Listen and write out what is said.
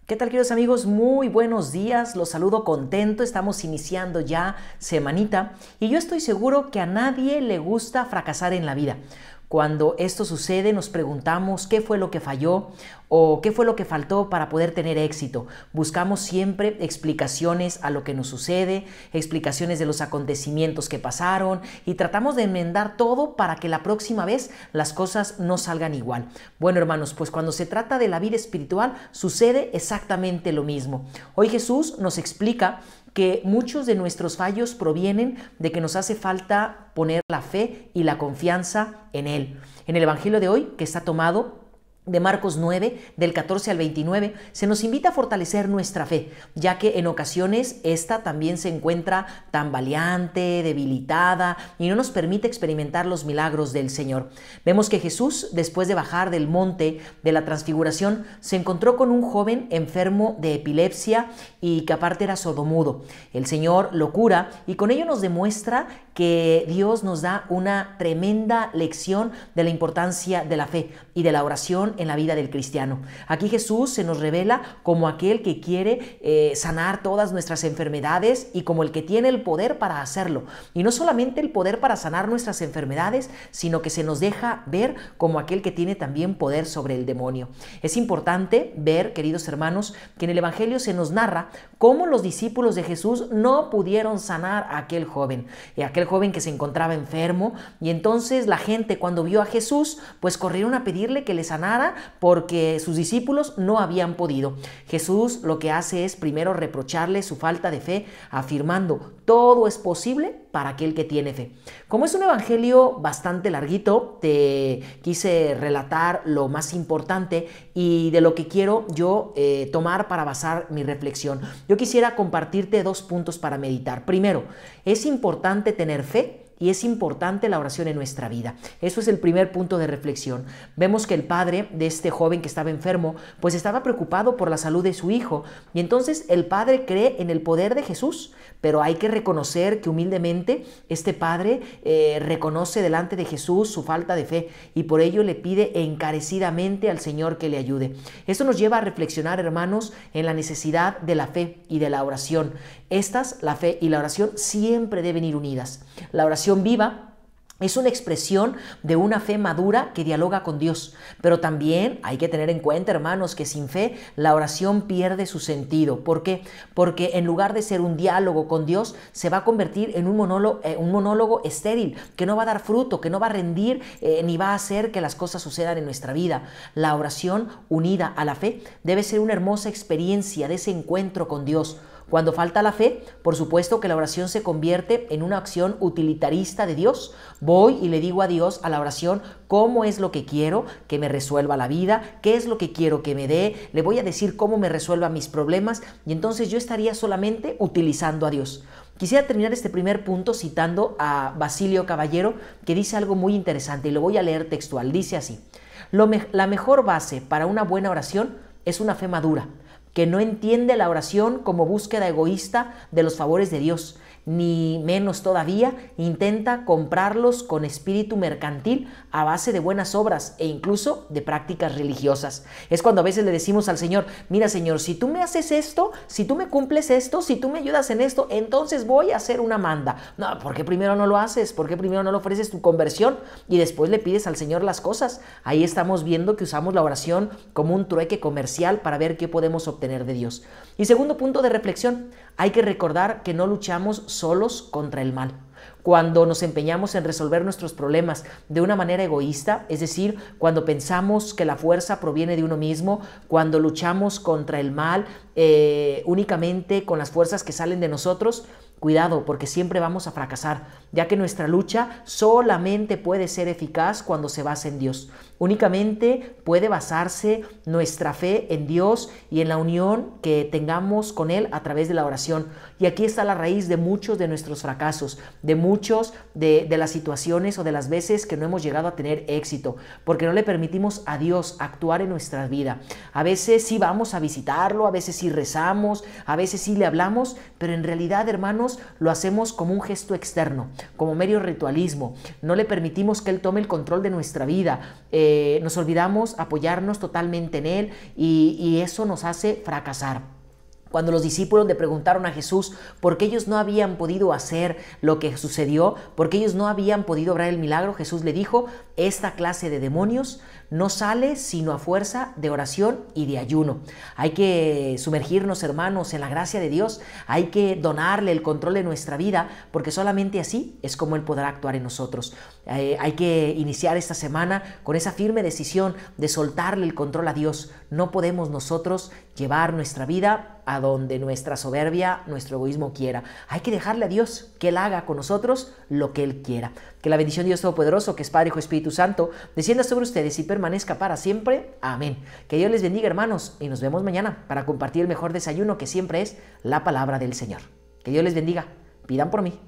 ¿Qué tal, queridos amigos? Muy buenos días, los saludo contento, estamos iniciando ya semanita y yo estoy seguro que a nadie le gusta fracasar en la vida. Cuando esto sucede nos preguntamos qué fue lo que falló o qué fue lo que faltó para poder tener éxito. Buscamos siempre explicaciones a lo que nos sucede, explicaciones de los acontecimientos que pasaron y tratamos de enmendar todo para que la próxima vez las cosas no salgan igual. Bueno, hermanos, pues cuando se trata de la vida espiritual sucede exactamente lo mismo. Hoy Jesús nos explica que muchos de nuestros fallos provienen de que nos hace falta poner la fe y la confianza en Él. En el Evangelio de hoy, que está tomado de Marcos 9, del 14 al 29, se nos invita a fortalecer nuestra fe, ya que en ocasiones esta también se encuentra tambaleante, debilitada y no nos permite experimentar los milagros del Señor. Vemos que Jesús, después de bajar del monte de la transfiguración, se encontró con un joven enfermo de epilepsia y que aparte era sordomudo. El Señor lo cura y con ello nos demuestra que Dios nos da una tremenda lección de la importancia de la fe y de la oración en la vida del cristiano. Aquí Jesús se nos revela como aquel que quiere sanar todas nuestras enfermedades y como el que tiene el poder para hacerlo. Y no solamente el poder para sanar nuestras enfermedades, sino que se nos deja ver como aquel que tiene también poder sobre el demonio. Es importante ver, queridos hermanos, que en el Evangelio se nos narra cómo los discípulos de Jesús no pudieron sanar a aquel joven que se encontraba enfermo, y entonces la gente, cuando vio a Jesús, pues corrieron a pedirle que le sanara porque sus discípulos no habían podido. Jesús lo que hace es primero reprocharle su falta de fe, afirmando: todo es posible para aquel que tiene fe. Como es un evangelio bastante larguito, te quise relatar lo más importante y de lo que quiero yo tomar para basar mi reflexión. Yo quisiera compartirte dos puntos para meditar. Primero, es importante tener fe y es importante la oración en nuestra vida. Eso es el primer punto de reflexión. Vemos que el padre de este joven que estaba enfermo, pues estaba preocupado por la salud de su hijo, y entonces el padre cree en el poder de Jesús, pero hay que reconocer que humildemente este padre reconoce delante de Jesús su falta de fe y por ello le pide encarecidamente al Señor que le ayude. Esto nos lleva a reflexionar, hermanos, en la necesidad de la fe y de la oración. La fe y la oración, siempre deben ir unidas. La oración viva es una expresión de una fe madura que dialoga con Dios, pero también hay que tener en cuenta, hermanos, que sin fe la oración pierde su sentido. ¿Por qué? Porque en lugar de ser un diálogo con Dios, se va a convertir en un monólogo estéril, que no va a dar fruto, que no va a rendir ni va a hacer que las cosas sucedan en nuestra vida. La oración unida a la fe debe ser una hermosa experiencia de ese encuentro con Dios. Cuando falta la fe, por supuesto que la oración se convierte en una acción utilitarista de Dios. Voy y le digo a Dios, a la oración, cómo es lo que quiero que me resuelva la vida, qué es lo que quiero que me dé, le voy a decir cómo me resuelva mis problemas, y entonces yo estaría solamente utilizando a Dios. Quisiera terminar este primer punto citando a Basilio Caballero, que dice algo muy interesante y lo voy a leer textual. Dice así: la mejor base para una buena oración es una fe madura, que no entiende la oración como búsqueda egoísta de los favores de Dios, ni menos todavía intenta comprarlos con espíritu mercantil a base de buenas obras e incluso de prácticas religiosas. Es cuando a veces le decimos al Señor: mira, Señor, si tú me haces esto, si tú me cumples esto, si tú me ayudas en esto, entonces voy a hacer una manda. No, ¿por qué primero no lo haces? ¿Por qué primero no le ofreces tu conversión y después le pides al Señor las cosas? Ahí estamos viendo que usamos la oración como un trueque comercial para ver qué podemos obtener de Dios. Y segundo punto de reflexión, hay que recordar que no luchamos solos contra el mal. Cuando nos empeñamos en resolver nuestros problemas de una manera egoísta, es decir, cuando pensamos que la fuerza proviene de uno mismo, cuando luchamos contra el mal únicamente con las fuerzas que salen de nosotros, cuidado, porque siempre vamos a fracasar, ya que nuestra lucha solamente puede ser eficaz cuando se basa en Dios. Únicamente puede basarse nuestra fe en Dios y en la unión que tengamos con Él a través de la oración. Y aquí está la raíz de muchos de nuestros fracasos, de muchos de las situaciones o de las veces que no hemos llegado a tener éxito, porque no le permitimos a Dios actuar en nuestra vida. A veces sí vamos a visitarlo, a veces sí rezamos, a veces sí le hablamos, pero en realidad, hermanos, lo hacemos como un gesto externo, como mero ritualismo. No le permitimos que Él tome el control de nuestra vida. Nos olvidamos apoyarnos totalmente en Él y eso nos hace fracasar. Cuando los discípulos le preguntaron a Jesús por qué ellos no habían podido hacer lo que sucedió, por qué ellos no habían podido obrar el milagro, Jesús le dijo: esta clase de demonios no sale sino a fuerza de oración y de ayuno. Hay que sumergirnos, hermanos, en la gracia de Dios. Hay que donarle el control de nuestra vida, porque solamente así es como Él podrá actuar en nosotros. Hay que iniciar esta semana con esa firme decisión de soltarle el control a Dios. No podemos nosotros llevar nuestra vida a donde nuestra soberbia, nuestro egoísmo quiera. Hay que dejarle a Dios que Él haga con nosotros lo que Él quiera. Que la bendición de Dios Todopoderoso, que es Padre, Hijo y Espíritu Santo, descienda sobre ustedes y permanezca para siempre. Amén. Que Dios les bendiga, hermanos, y nos vemos mañana para compartir el mejor desayuno, que siempre es la palabra del Señor. Que Dios les bendiga. Pidan por mí.